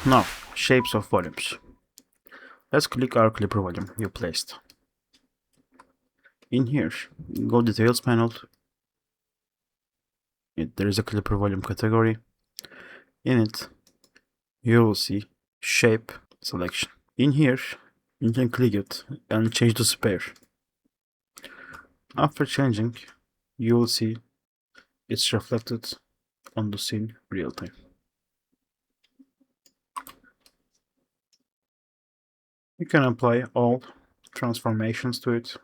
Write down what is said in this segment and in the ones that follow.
Now, shapes of volumes. Let's click our clipper volume we placed. In here, go Details panel. There is a clipper volume category. In it, you will see Shape selection. In here, you can click it and change the sphere. After changing, you will see it's reflected on the scene real time. You can apply all transformations to it.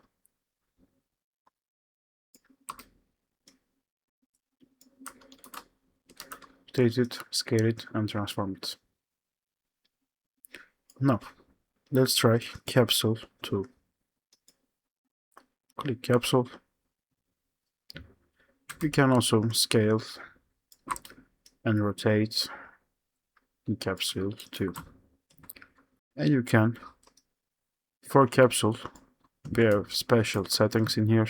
Rotate it, scale it, and transform it. Now, let's try Capsule 2. Click Capsule. You can also scale and rotate the Capsule 2. And you can, for Capsule, we have special settings in here.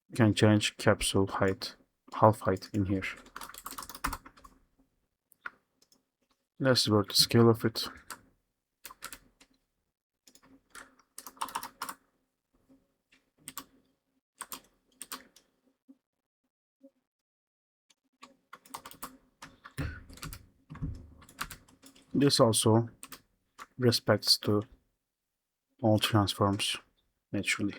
You can change Capsule height, half height in here. Let's work the scale of it. This also respects to all transforms naturally.